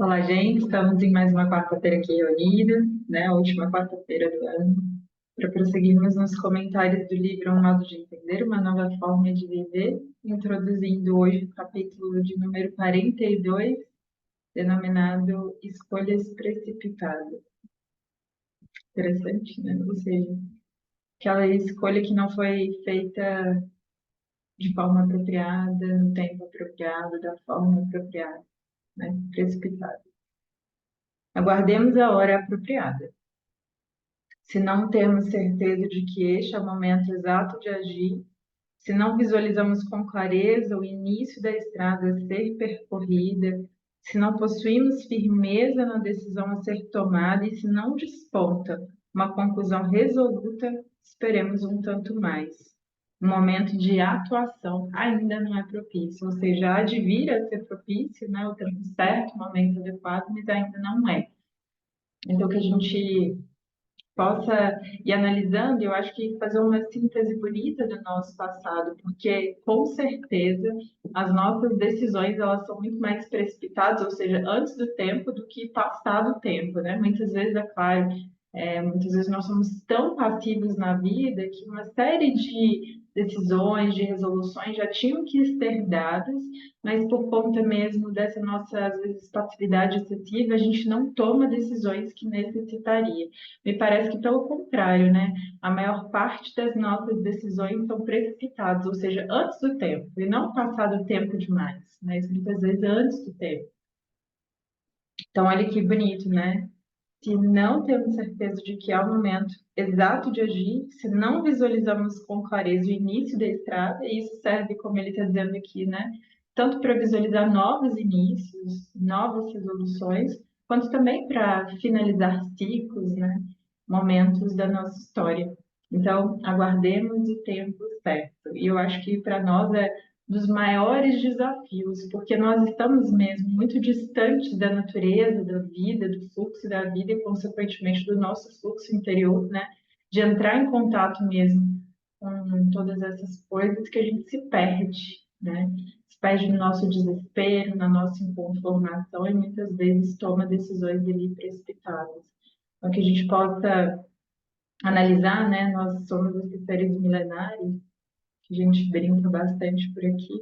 Olá, gente. Estamos em mais uma quarta-feira aqui reunida, né? A última quarta-feira do ano, para prosseguirmos nos comentários do livro Um Modo de Entender, Uma Nova Forma de Viver, introduzindo hoje o capítulo de número 42, denominado Escolhas Precipitadas. Interessante, né? Ou seja, aquela escolha que não foi feita de forma apropriada, no tempo apropriado, da forma apropriada, né? Precipitada. Aguardemos a hora apropriada. Se não temos certeza de que este é o momento exato de agir, se não visualizamos com clareza o início da estrada a ser percorrida, se não possuímos firmeza na decisão a ser tomada e se não desponta uma conclusão resoluta, esperemos um tanto mais. O momento de atuação ainda não é propício, ou seja, há de vir a ser propício, né, o tempo certo, o momento adequado, mas ainda não é. Então, que a gente possa ir analisando, eu acho que fazer uma síntese bonita do nosso passado, porque com certeza as nossas decisões elas são muito mais precipitadas, ou seja, antes do tempo do que passado o tempo, né? Muitas vezes, é claro, muitas vezes nós somos tão passivos na vida que uma série de decisões, de resoluções já tinham que ser dadas, mas por conta mesmo dessa nossa, às vezes, passividade excessiva, a gente não toma decisões que necessitaria. Me parece que, pelo contrário, né? A maior parte das nossas decisões são precipitadas, ou seja, antes do tempo, e não passado o tempo demais, mas muitas vezes antes do tempo. Então, olha que bonito, né? Se não temos certeza de que é o momento exato de agir, se não visualizamos com clareza o início da estrada, e isso serve, como ele está dizendo aqui, né? Tanto para visualizar novos inícios, novas resoluções, quanto também para finalizar ciclos, né? Momentos da nossa história. Então, aguardemos o tempo certo. E eu acho que para nós é dos maiores desafios, porque nós estamos mesmo muito distantes da natureza, da vida, do fluxo da vida e, consequentemente, do nosso fluxo interior, né? De entrar em contato mesmo com todas essas coisas que a gente se perde, né? Se perde no nosso desespero, na nossa inconformação e muitas vezes toma decisões ali precipitadas. Então, que a gente possa analisar, né? Nós somos esses seres milenares, que a gente brinca bastante por aqui.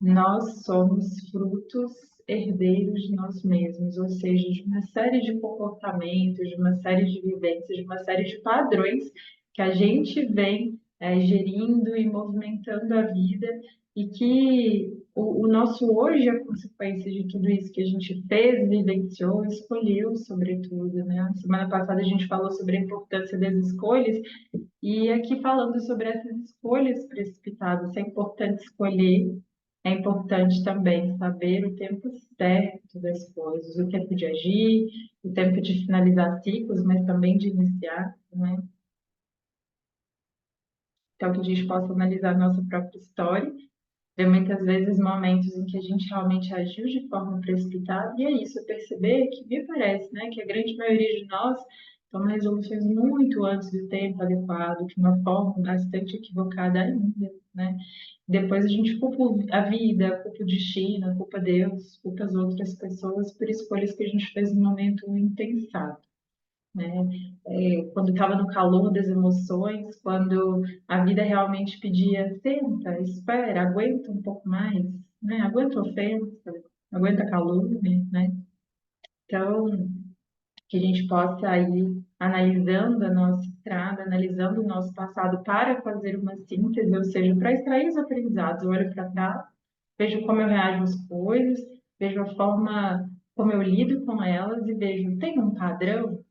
Nós somos frutos herdeiros de nós mesmos, ou seja, de uma série de comportamentos, de uma série de vivências, de uma série de padrões que a gente vem gerindo e movimentando a vida e que o nosso hoje é consequência de tudo isso que a gente fez, vivenciou, escolheu, sobretudo, né? Semana passada a gente falou sobre a importância das escolhas e aqui falando sobre essas escolhas precipitadas, é importante escolher, é importante também saber o tempo certo das coisas, o tempo de agir, o tempo de finalizar ciclos, mas também de iniciar, né? Então, que a gente possa analisar a nossa própria história, ver muitas vezes momentos em que a gente realmente agiu de forma precipitada, e é isso, perceber que me parece, né, que a grande maioria de nós toma resoluções muito antes do tempo adequado, de uma forma bastante equivocada ainda, né? Depois a gente culpa a vida, culpa o destino, culpa Deus, culpa as outras pessoas por escolhas que a gente fez no momento impensado, né? Quando estava no calor das emoções, quando a vida realmente pedia, senta, espera, aguenta um pouco mais, né? Aguenta ofensa, aguenta calor, né? Então, que a gente possa ir analisando a nossa estrada, analisando o nosso passado para fazer uma síntese, ou seja, para extrair os aprendizados. Eu olho para trás, vejo como eu reajo às coisas, vejo a forma como eu lido com elas e vejo, tem um padrão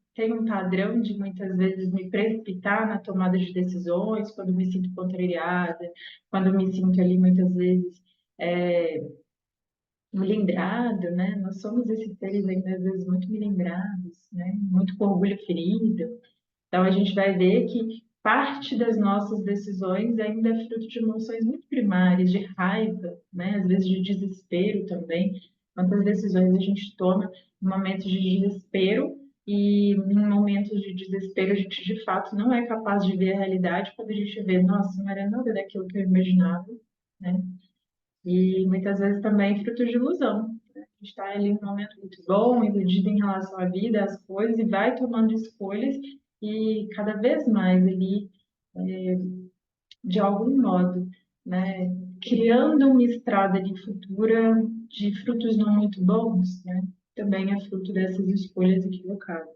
de muitas vezes me precipitar na tomada de decisões, quando me sinto contrariada, quando me sinto ali muitas vezes é, milindrado, né? Nós somos esses seres ainda às vezes muito milindrados, né? Muito com orgulho ferido. Então a gente vai ver que parte das nossas decisões ainda é fruto de emoções muito primárias, de raiva, né? Às vezes de desespero também. Quantas decisões a gente toma em momentos de desespero e em momentos de desespero a gente de fato não é capaz de ver a realidade quando a gente vê, nossa, não era nada daquilo que eu imaginava, né? E muitas vezes também fruto de ilusão. gente está ali num momento muito bom, iludido em relação à vida, às coisas, e vai tomando escolhas e cada vez mais ali, de algum modo, né, criando uma estrada de futura de frutos não muito bons, né, também é fruto dessas escolhas equivocadas.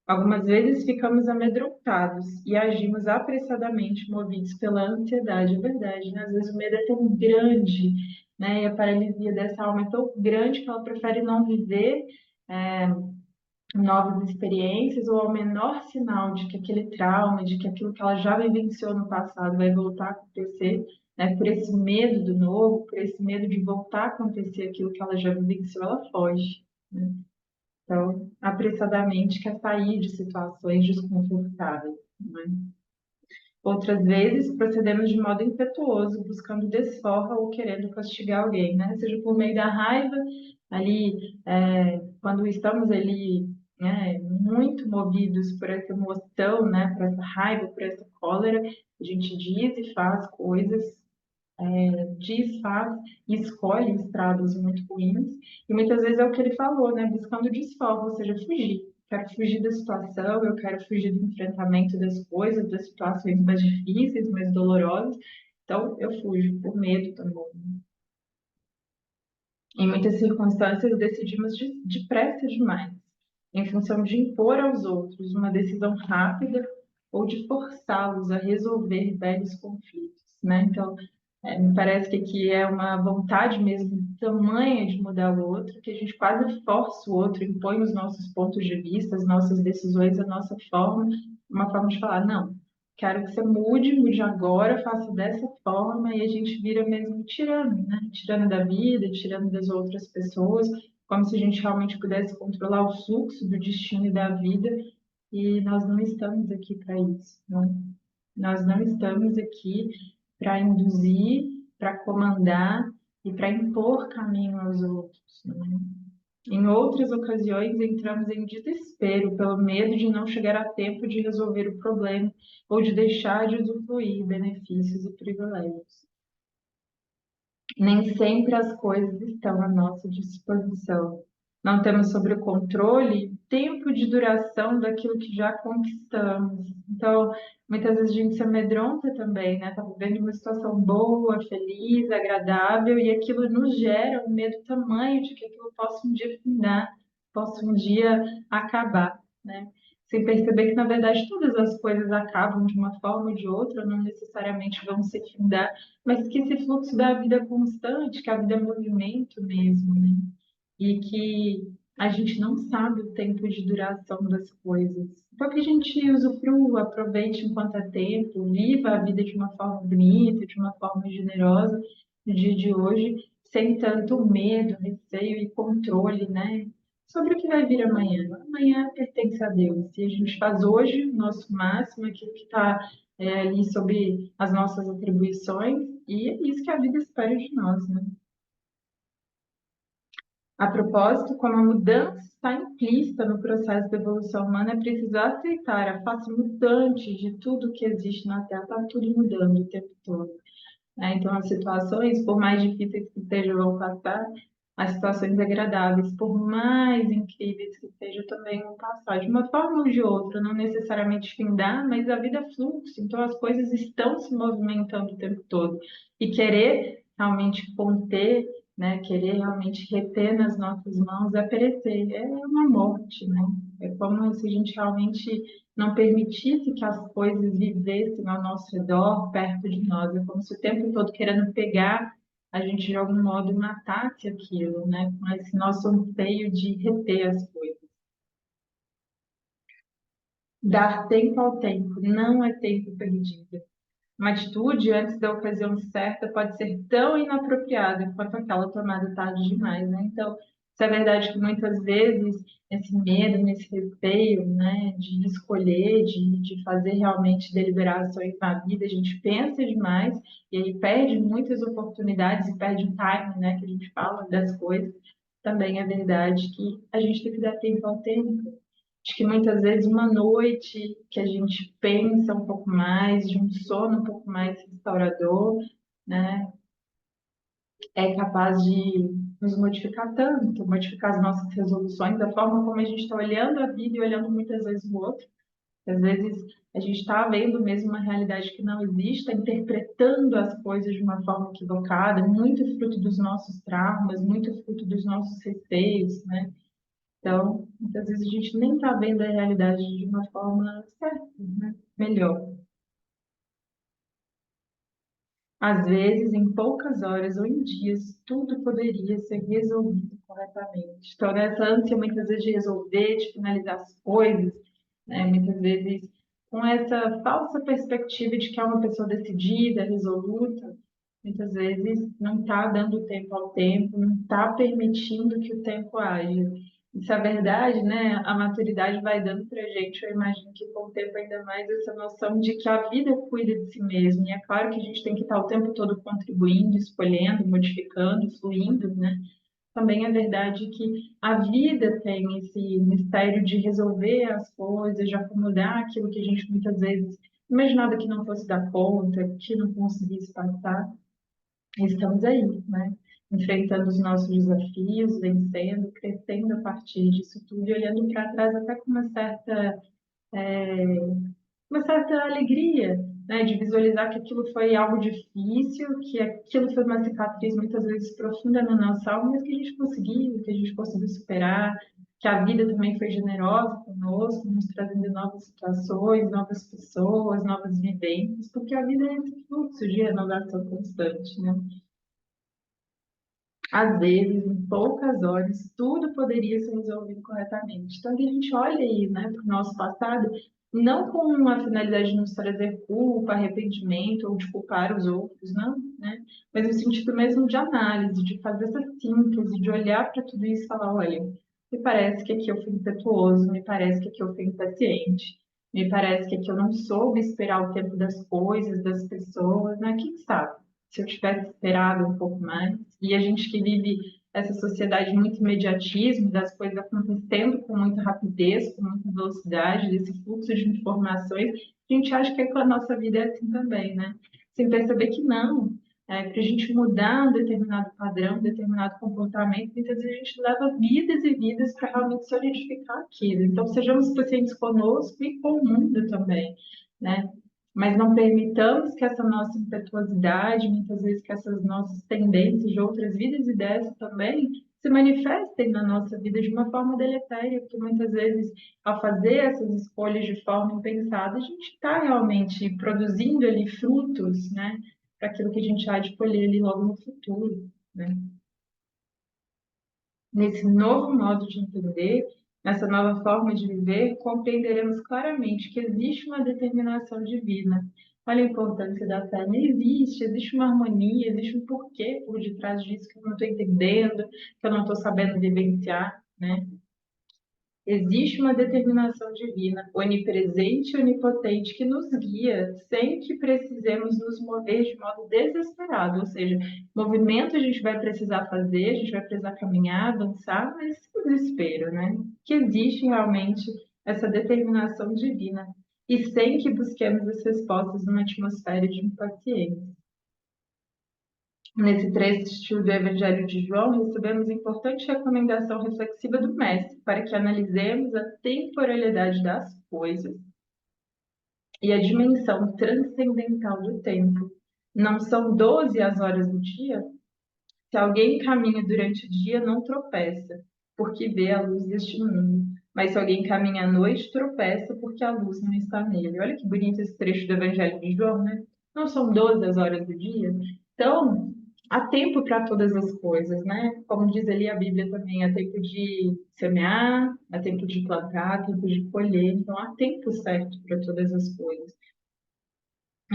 Algumas vezes ficamos amedrontados e agimos apressadamente, movidos pela ansiedade, é verdade, né? Às vezes o medo é tão grande, né? E a paralisia dessa alma é tão grande que ela prefere não viver é, novas experiências ou ao menor sinal de que aquele trauma, de que aquilo que ela já vivenciou no passado vai voltar a acontecer, né? Por esse medo do novo, por esse medo de voltar a acontecer aquilo que ela já vivenciou, ela foge, né? Então, apressadamente quer sair de situações desconfortáveis, né? Outras vezes, procedemos de modo impetuoso, buscando desforra ou querendo castigar alguém, né? Seja por meio da raiva, ali, quando estamos ali, né, muito movidos por essa emoção, né, por essa raiva, por essa cólera, a gente diz e faz coisas, diz, faz e escolhe estradas muito ruins. E muitas vezes é o que ele falou, né? Buscando desfogo, ou seja, fugir. Quero fugir da situação, eu quero fugir do enfrentamento das coisas, das situações mais difíceis, mais dolorosas. Então, eu fujo por medo também. Em muitas circunstâncias, decidimos depressa demais, em função de impor aos outros uma decisão rápida ou de forçá-los a resolver velhos conflitos, né? Então, me parece que aqui é uma vontade mesmo tamanha de mudar o outro, que a gente quase força o outro, impõe os nossos pontos de vista, as nossas decisões, a nossa forma, uma forma de falar, não, quero que você mude, mude agora, faça dessa forma, e a gente vira mesmo tirano, né? Tirano da vida, tirano das outras pessoas, como se a gente realmente pudesse controlar o fluxo do destino e da vida, e nós não estamos aqui para isso, né? Nós não estamos aqui para induzir, para comandar e para impor caminho aos outros, né? Em outras ocasiões, entramos em desespero pelo medo de não chegar a tempo de resolver o problema ou de deixar de usufruir benefícios e privilégios. Nem sempre as coisas estão à nossa disposição. Não temos sobre o controle tempo de duração daquilo que já conquistamos. Então, muitas vezes a gente se amedronta também, né? Está vivendo uma situação boa, feliz, agradável, e aquilo nos gera um medo tamanho de que aquilo possa um dia findar, possa um dia acabar, né? Sem perceber que, na verdade, todas as coisas acabam de uma forma ou de outra, não necessariamente vão se findar, mas que esse fluxo da vida é constante, que a vida é movimento mesmo, né? E que a gente não sabe o tempo de duração das coisas. Então, que a gente usufrua, aproveite enquanto é tempo, viva a vida de uma forma bonita, de uma forma generosa no dia de hoje, sem tanto medo, receio e controle, né? Sobre o que vai vir amanhã. Amanhã pertence a Deus. E a gente faz hoje o nosso máximo, aquilo que está ali sobre as nossas atribuições, e é isso que a vida espera de nós, né? A propósito, como a mudança está implícita no processo de evolução humana, é preciso aceitar a face mutante de tudo que existe na Terra. Está tudo mudando o tempo todo, né? Então, as situações, por mais difíceis que sejam, vão passar, as situações agradáveis, por mais incríveis que sejam, também vão passar, de uma forma ou de outra, não necessariamente findar, mas a vida é fluxo, então as coisas estão se movimentando o tempo todo. E querer realmente conter, né, querer realmente reter nas nossas mãos é perecer, é uma morte, né? É como se a gente realmente não permitisse que as coisas vivessem ao nosso redor, perto de nós. É como se o tempo todo querendo pegar, a gente de algum modo matasse aquilo, né? Com esse nosso anseio de reter as coisas. Dar tempo ao tempo não é tempo perdido. Uma atitude antes da ocasião certa pode ser tão inapropriada quanto aquela tomada tarde demais, né? Então, isso é verdade que muitas vezes esse medo, esse receio, né, de escolher, de fazer realmente deliberações na vida, a gente pensa demais e aí perde muitas oportunidades e perde o time, né, que a gente fala das coisas. Também é verdade que a gente tem que dar tempo ao tempo. Acho que muitas vezes uma noite que a gente pensa um pouco mais, de um sono um pouco mais restaurador, né, é capaz de nos modificar tanto, modificar as nossas resoluções, a forma como a gente está olhando a vida e olhando muitas vezes o outro. Às vezes a gente está vendo mesmo uma realidade que não existe, tá interpretando as coisas de uma forma equivocada, muito fruto dos nossos traumas, muito fruto dos nossos receios, né? Então, muitas vezes a gente nem está vendo a realidade de uma forma certa, né? Melhor. Às vezes, em poucas horas ou em dias, tudo poderia ser resolvido corretamente. Então, nessa ânsia, muitas vezes, de resolver, de finalizar as coisas, né? Muitas vezes, com essa falsa perspectiva de que é uma pessoa decidida, resoluta, muitas vezes não está dando tempo ao tempo, não está permitindo que o tempo haja. Isso é verdade, né? A maturidade vai dando para a gente, eu imagino que com o tempo ainda mais essa noção de que a vida cuida de si mesma. E é claro que a gente tem que estar o tempo todo contribuindo, escolhendo, modificando, fluindo, né? Também é verdade que a vida tem esse mistério de resolver as coisas, de acomodar aquilo que a gente muitas vezes imaginava que não fosse dar conta, que não conseguisse passar. E estamos aí, né? Enfrentando os nossos desafios, vencendo, crescendo a partir disso tudo e olhando para trás até com uma certa alegria, né, de visualizar que aquilo foi algo difícil, que aquilo foi uma cicatriz muitas vezes profunda na nossa alma, mas que a gente conseguiu, que a gente conseguiu superar, que a vida também foi generosa conosco, nos trazendo novas situações, novas pessoas, novas vivências, porque a vida é esse fluxo de renovação constante, né? Às vezes, em poucas horas, tudo poderia ser resolvido corretamente. Então, que a gente olha aí, né, para o nosso passado, não com uma finalidade de nos trazer culpa, arrependimento ou de culpar os outros, não, né? Mas no sentido mesmo de análise, de fazer essa síntese, de olhar para tudo isso e falar, olha, me parece que aqui eu fui impetuoso, me parece que aqui eu fui impaciente, me parece que aqui eu não soube esperar o tempo das coisas, das pessoas, né? Quem sabe? Se eu tivesse esperado um pouco mais. E a gente que vive essa sociedade muito imediatismo, das coisas acontecendo com muita rapidez, com muita velocidade, desse fluxo de informações, a gente acha que a nossa vida é assim também, né? Sem perceber que não. Para a gente mudar um determinado padrão, um determinado comportamento, muitas vezes a gente leva vidas e vidas para realmente solidificar aquilo. Então, sejamos pacientes conosco e com o mundo também, né? Mas não permitamos que essa nossa impetuosidade, muitas vezes que essas nossas tendências de outras vidas e dessas também, se manifestem na nossa vida de uma forma deletéria, porque muitas vezes, ao fazer essas escolhas de forma impensada, a gente está realmente produzindo ali frutos, né, para aquilo que a gente há de colher ali logo no futuro, né? Nesse novo modo de entender, nessa nova forma de viver, compreenderemos claramente que existe uma determinação divina. Olha a importância da fé. Não existe uma harmonia, existe um porquê por detrás disso que eu não estou entendendo, que eu não estou sabendo vivenciar, né? Existe uma determinação divina, onipresente e onipotente, que nos guia sem que precisemos nos mover de modo desesperado. Ou seja, movimento a gente vai precisar fazer, a gente vai precisar caminhar, avançar, mas sem desespero, né? Que existe realmente essa determinação divina e sem que busquemos as respostas numa atmosfera de impaciência. Nesse trecho do Evangelho de João, recebemos importante recomendação reflexiva do Mestre para que analisemos a temporalidade das coisas e a dimensão transcendental do tempo. Não são 12 as horas do dia? Se alguém caminha durante o dia, não tropeça, porque vê a luz deste mundo. Mas se alguém caminha à noite, tropeça, porque a luz não está nele. Olha que bonito esse trecho do Evangelho de João, né? Não são 12 as horas do dia? Então, há tempo para todas as coisas, né? Como diz ali a Bíblia também, há tempo de semear, há tempo de plantar, há tempo de colher. Então, há tempo certo para todas as coisas.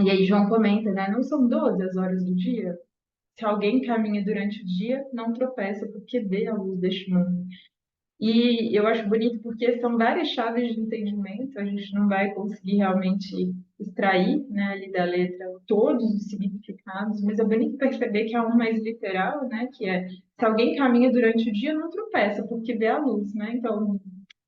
E aí João comenta, né? Não são 12 as horas do dia? Se alguém caminha durante o dia, não tropeça, porque vê a luz deste mundo. E eu acho bonito porque são várias chaves de entendimento, a gente não vai conseguir realmente extrair, né, ali da letra todos os significados, mas é bonito perceber que há um mais literal, né, que é se alguém caminha durante o dia, não tropeça, porque vê a luz, né? Então,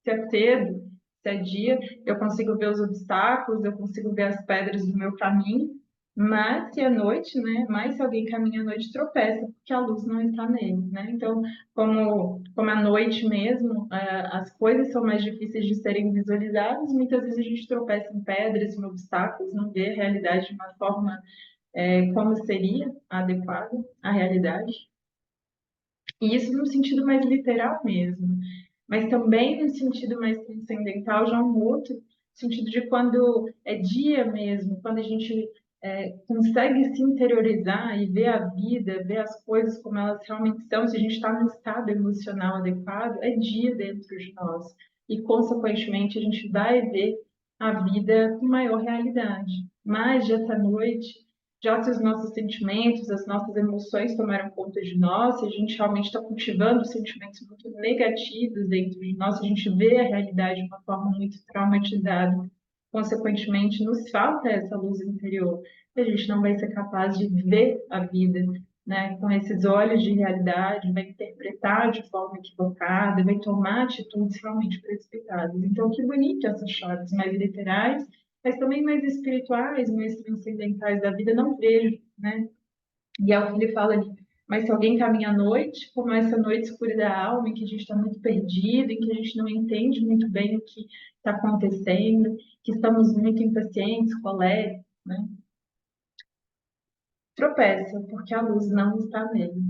se é cedo, se é dia, eu consigo ver os obstáculos, eu consigo ver as pedras do meu caminho, Mas se à noite, né? Mas se alguém caminha à noite, tropeça, porque a luz não está nele, né? Então, como à noite mesmo, as coisas são mais difíceis de serem visualizadas, muitas vezes a gente tropeça em pedras, em obstáculos, não vê a realidade de uma forma como seria adequada à realidade. E isso no sentido mais literal mesmo, mas também no sentido mais transcendental, já um outro sentido de quando é dia mesmo, quando a gente consegue se interiorizar e ver a vida, ver as coisas como elas realmente são, se a gente está num estado emocional adequado, é dia dentro de nós. E, consequentemente, a gente vai ver a vida com maior realidade. Mas, de essa noite, já se os nossos sentimentos, as nossas emoções tomaram conta de nós, se a gente realmente está cultivando sentimentos muito negativos dentro de nós, se a gente vê a realidade de uma forma muito traumatizada, consequentemente, nos falta essa luz interior. E a gente não vai ser capaz de ver a vida, né, com esses olhos de realidade, vai interpretar de forma equivocada, vai tomar atitudes realmente precipitadas. Então, que bonito essas chaves mais literais, mas também mais espirituais, mais transcendentais da vida, não vejo, né? E é o que ele fala ali. Mas se alguém caminha à noite, como essa noite escura da alma, em que a gente está muito perdido, em que a gente não entende muito bem o que está acontecendo, que estamos muito impacientes, coléricos, né? Tropeça, porque a luz não está nele.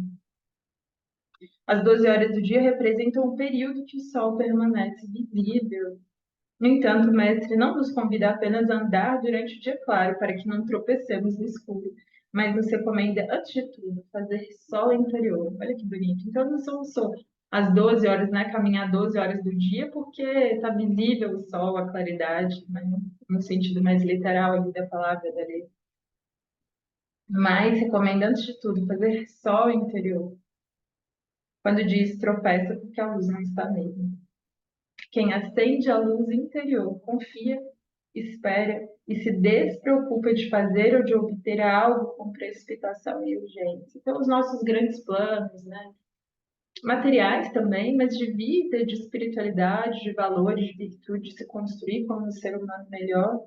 As 12 horas do dia representam o período que o sol permanece visível. No entanto, o mestre não nos convida apenas a andar durante o dia claro, para que não tropecemos no escuro, mas nos recomenda, antes de tudo, fazer sol interior. Olha que bonito. Então, não são só as 12 horas, né? Caminhar 12 horas do dia, porque está visível o sol, a claridade, né? No sentido mais literal ali da palavra da lei. Mas recomenda, antes de tudo, fazer sol interior. Quando diz tropeça, porque a luz não está nele. Quem acende a luz interior confia, espera e se despreocupa de fazer ou de obter algo com precipitação e urgência. Então, os nossos grandes planos, né? Materiais também, mas de vida, de espiritualidade, de valores, de virtude, de se construir como um ser humano melhor,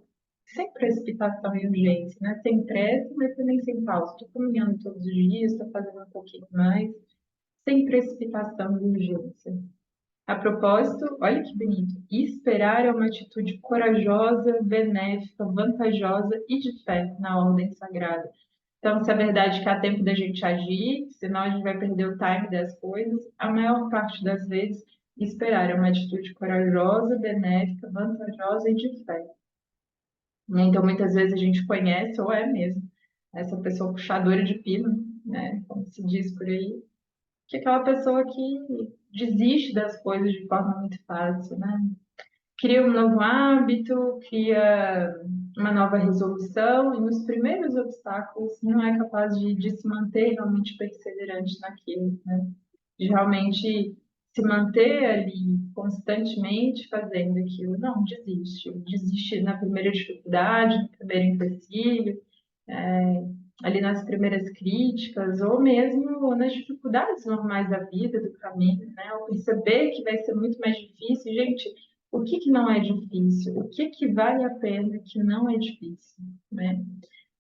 sem precipitação e urgência, né? Sem pressa, mas também sem pausa. Estou caminhando todos os dias, estou fazendo um pouquinho mais, sem precipitação e urgência. A propósito, olha que bonito. Esperar é uma atitude corajosa, benéfica, vantajosa e de fé na ordem sagrada. Então, se é verdade que há tempo da gente agir, senão a gente vai perder o time das coisas, a maior parte das vezes, esperar é uma atitude corajosa, benéfica, vantajosa e de fé. Então, muitas vezes a gente conhece, ou é mesmo, essa pessoa puxadora de pino, né? Como se diz por aí, que é aquela pessoa que desiste das coisas de forma muito fácil, né? Cria um novo hábito, cria uma nova resolução, e nos primeiros obstáculos não é capaz de se manter realmente perseverante naquilo, né? De realmente se manter ali constantemente fazendo aquilo. Não, desiste. Desiste na primeira dificuldade, no primeiro empecilho, ali nas primeiras críticas, ou mesmo nas dificuldades normais da vida, do caminho, né? Ao perceber que vai ser muito mais difícil, gente, o que que não é difícil? O que que vale a pena que não é difícil, né?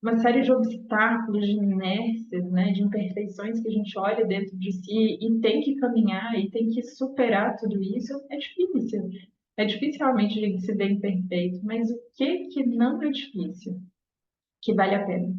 Uma série de obstáculos, de inércias, né, de imperfeições que a gente olha dentro de si e tem que caminhar e tem que superar tudo isso, é difícil. É difícil realmente a gente se ver imperfeito, mas o que que não é difícil, que vale a pena?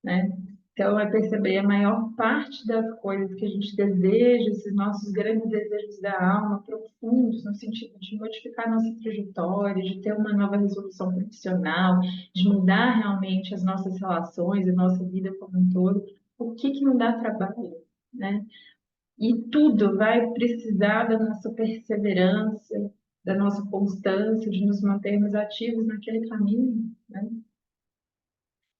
Né? Então, é perceber a maior parte das coisas que a gente deseja, esses nossos grandes desejos da alma, profundos, no sentido de modificar a nossa trajetória, de ter uma nova resolução profissional, de mudar realmente as nossas relações, a nossa vida como um todo, o que que não dá trabalho, né? E tudo vai precisar da nossa perseverança, da nossa constância, de nos mantermos ativos naquele caminho, né?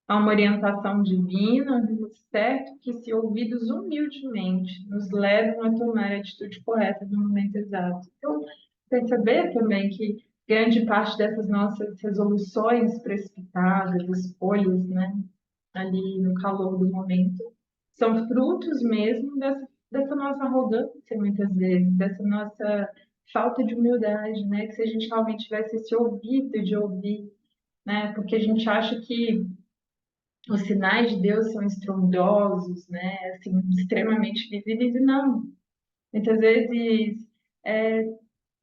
A uma orientação divina, certo que, se ouvidos humildemente, nos levam a tomar a atitude correta no momento exato. Então, perceber também que grande parte dessas nossas resoluções precipitadas, escolhas, né, ali no calor do momento, são frutos mesmo dessa nossa arrogância, muitas vezes, dessa nossa falta de humildade, né, que se a gente realmente tivesse esse ouvido de ouvir, né, porque a gente acha que os sinais de Deus são estrondosos, né? Assim, extremamente visíveis, e não. Muitas vezes é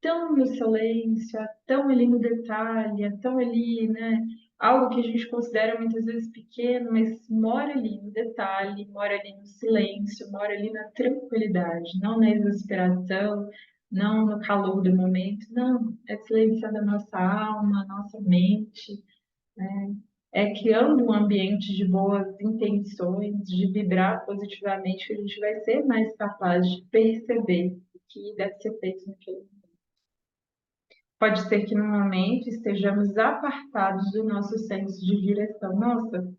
tão no silêncio, é tão ali no detalhe, é tão ali, né? Algo que a gente considera muitas vezes pequeno, mas mora ali no detalhe, mora ali no silêncio, mora ali na tranquilidade, não na exasperação, não no calor do momento, não. É silenciando a nossa alma, a nossa mente, né? É criando um ambiente de boas intenções, de vibrar positivamente, que a gente vai ser mais capaz de perceber o que deve ser feito naquele momento. Pode ser que no momento estejamos apartados do nosso senso de direção. Nossa,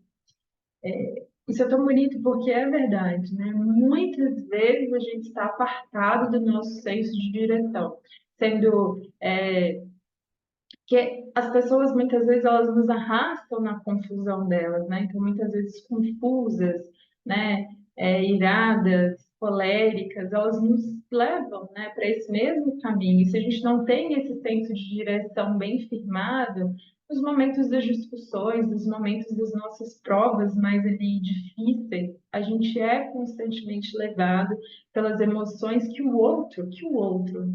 isso é tão bonito porque é verdade, né? Muitas vezes a gente está apartado do nosso senso de direção, sendo que as pessoas muitas vezes elas nos arrastam na confusão delas, né? Então muitas vezes confusas, né? Iradas, coléricas, elas nos levam, né, para esse mesmo caminho. E se a gente não tem esse senso de direção bem firmado, nos momentos das discussões, nos momentos das nossas provas mais ali difíceis, a gente é constantemente levado pelas emoções que o outro,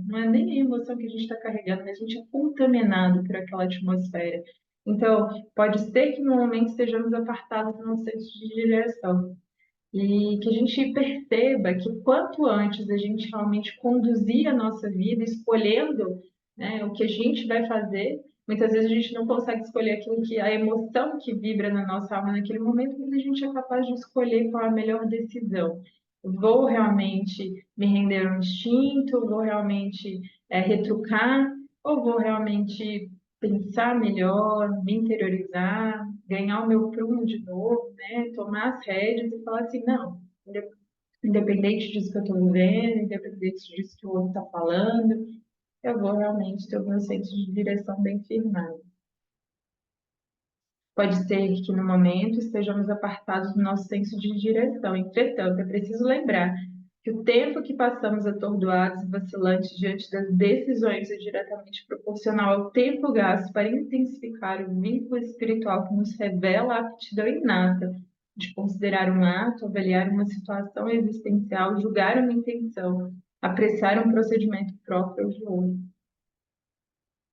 não é nem a emoção que a gente está carregando, mas a gente é contaminado por aquela atmosfera. Então, pode ser que no momento estejamos apartados do nosso senso de direção. E que a gente perceba que quanto antes a gente realmente conduzir a nossa vida, escolhendo, né, o que a gente vai fazer, muitas vezes a gente não consegue escolher aquilo que a emoção que vibra na nossa alma naquele momento, mas a gente é capaz de escolher qual é a melhor decisão. Vou realmente me render ao instinto? Vou realmente retrucar? Ou vou realmente pensar melhor, me interiorizar, ganhar o meu prumo de novo, né? Tomar as rédeas e falar assim, não, independente disso que eu estou vivendo, independente disso que o outro está falando, eu vou realmente ter o meu senso de direção bem firmado. Pode ser que no momento estejamos apartados do nosso senso de direção. Entretanto, é preciso lembrar que o tempo que passamos atordoados e vacilantes diante das decisões é diretamente proporcional ao tempo gasto para intensificar o vínculo espiritual que nos revela a aptidão inata de considerar um ato, avaliar uma situação existencial, julgar uma intenção, apreciar um procedimento próprio ou de outro.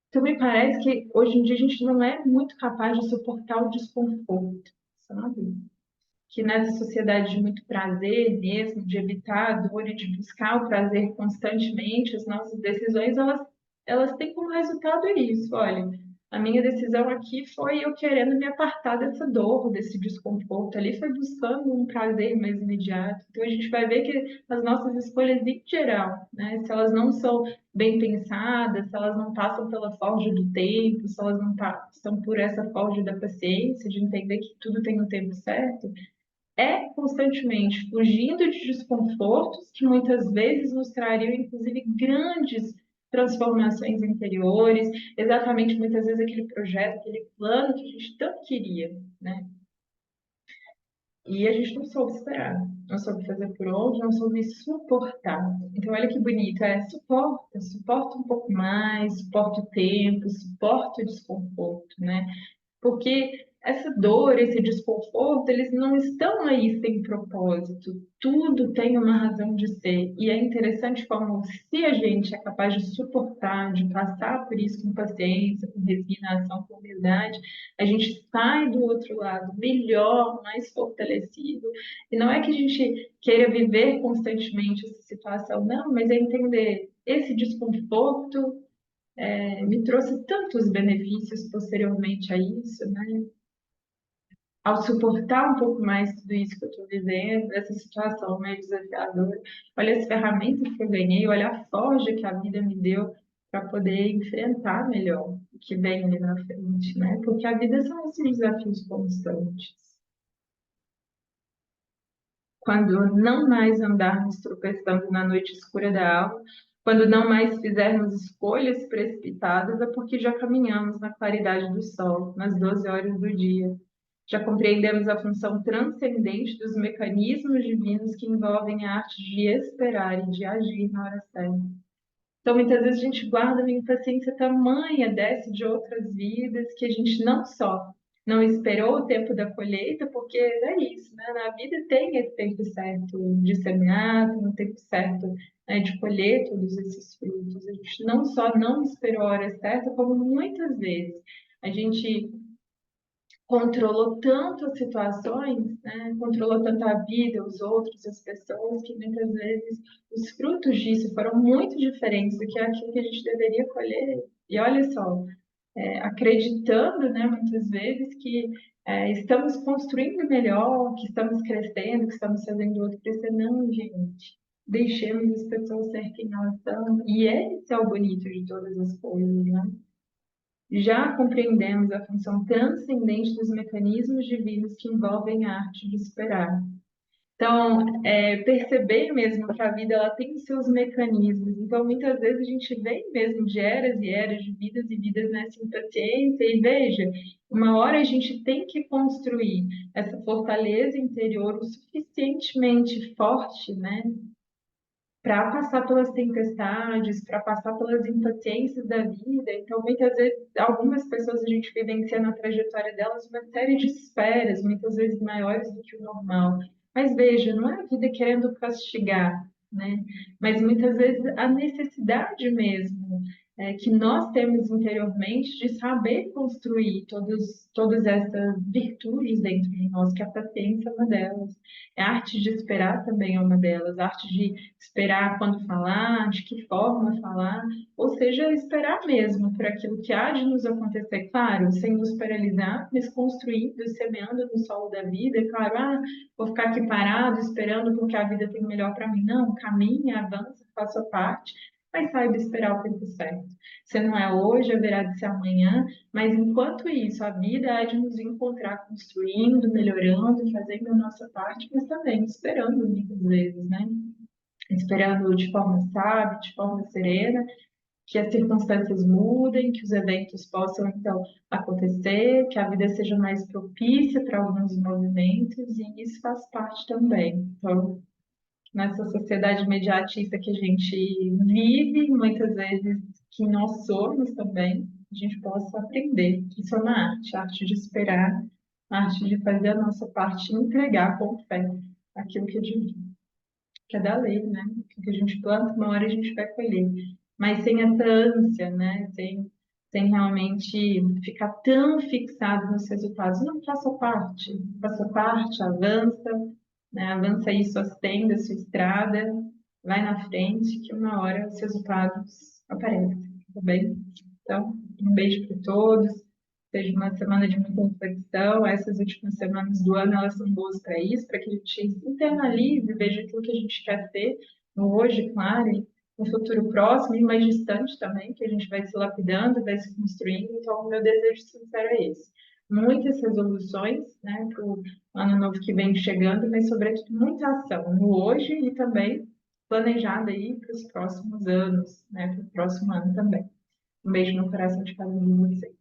Então, me parece que hoje em dia a gente não é muito capaz de suportar o desconforto, sabe? Que nessa sociedade de muito prazer mesmo, de evitar a dor e de buscar o prazer constantemente, as nossas decisões, elas têm como resultado isso. Olha, a minha decisão aqui foi eu querendo me apartar dessa dor, desse desconforto. Ali foi buscando um prazer mais imediato. Então a gente vai ver que as nossas escolhas em geral, né, se elas não são bem pensadas, se elas não passam pela forja do tempo, se elas não passam por essa forja da paciência, de entender que tudo tem o tempo certo, é constantemente fugindo de desconfortos que muitas vezes nos trariam, inclusive, grandes transformações interiores, exatamente muitas vezes aquele projeto, aquele plano que a gente tanto queria, né? E a gente não soube esperar, não soube fazer por onde, não soube suportar. Então, olha que bonito, suporta um pouco mais, suporta o tempo, suporta o desconforto, né? Porque essa dor, esse desconforto, eles não estão aí sem propósito. Tudo tem uma razão de ser. E é interessante como, se a gente é capaz de suportar, de passar por isso com paciência, com resignação, com humildade, a gente sai do outro lado melhor, mais fortalecido. E não é que a gente queira viver constantemente essa situação, não, mas é entender esse desconforto me trouxe tantos benefícios posteriormente a isso, né? Ao suportar um pouco mais tudo isso que eu estou vivendo, essa situação meio desafiadora, olha as ferramentas que eu ganhei, olha a forja que a vida me deu para poder enfrentar melhor o que vem ali na frente, né? Porque a vida são esses desafios constantes. Quando não mais andarmos tropeçando na noite escura da alma, quando não mais fizermos escolhas precipitadas, é porque já caminhamos na claridade do sol, nas 12 horas do dia. Já compreendemos a função transcendente dos mecanismos divinos que envolvem a arte de esperar e de agir na hora certa. Então, muitas vezes a gente guarda uma impaciência tamanha, desce de outras vidas, que a gente não só não esperou o tempo da colheita, porque é isso, né? Na vida tem esse tempo certo de semear, tem o tempo certo, né, de colher todos esses frutos. A gente não só não esperou a hora certa, como muitas vezes a gente controlou tanto as situações, né? Controlou tanto a vida, os outros, as pessoas, que muitas vezes os frutos disso foram muito diferentes do que aquilo que a gente deveria colher. E olha só, acreditando, né, muitas vezes que estamos construindo melhor, que estamos crescendo, que estamos fazendo o outro crescer. Não, gente. Deixemos as pessoas ser quem elas são. E esse é o bonito de todas as coisas, né? Já compreendemos a função transcendente dos mecanismos divinos que envolvem a arte de esperar. Então, perceber mesmo que a vida ela tem seus mecanismos. Então, muitas vezes a gente vem mesmo de eras e eras, de vidas e vidas nessa impaciência. E veja, uma hora a gente tem que construir essa fortaleza interior o suficientemente forte, né, para passar pelas tempestades, para passar pelas impaciências da vida. Então, muitas vezes, algumas pessoas a gente vivencia na trajetória delas uma série de esperas, muitas vezes maiores do que o normal. Mas veja, não é a vida querendo castigar, né? Mas muitas vezes a necessidade mesmo que nós temos interiormente de saber construir todas essas virtudes dentro de nós, que a paciência é uma delas. A arte de esperar também é uma delas, a arte de esperar quando falar, de que forma falar, ou seja, esperar mesmo por aquilo que há de nos acontecer, claro, sem nos paralisar, mas construindo, semeando no solo da vida, é claro, vou ficar aqui parado esperando porque a vida tem o melhor para mim. Não, caminha, avança, faça a parte, mas saiba esperar o tempo certo. Se não é hoje, haverá de ser amanhã, mas enquanto isso, a vida há de nos encontrar construindo, melhorando, fazendo a nossa parte, mas também esperando muitas vezes, né? Esperando de forma sábia, de forma serena, que as circunstâncias mudem, que os eventos possam então acontecer, que a vida seja mais propícia para alguns movimentos, e isso faz parte também. Então, nessa sociedade imediatista que a gente vive, muitas vezes que nós somos também, a gente possa aprender. Isso é uma arte, a arte de esperar, a arte de fazer a nossa parte e entregar com fé aquilo que é divino, que é da lei, né? O que a gente planta, uma hora a gente vai colher. Mas sem essa ânsia, né? Sem realmente ficar tão fixado nos resultados. Não, faça parte, avança, né? Avança aí sua senda, sua estrada, vai na frente, que uma hora os resultados aparecem, tá bem? Então, um beijo para todos. Seja uma semana de muita reflexão. Essas últimas semanas do ano, elas são boas para isso, para que a gente se internalize, veja aquilo que a gente quer ter no hoje, claro, e no futuro próximo e mais distante também, que a gente vai se lapidando, vai se construindo. Então, o meu desejo sincero é esse. Muitas resoluções, né, para o ano novo que vem chegando, mas, sobretudo, muita ação no hoje e também planejada aí para os próximos anos, né, para o próximo ano também. Um beijo no coração de cada um de vocês.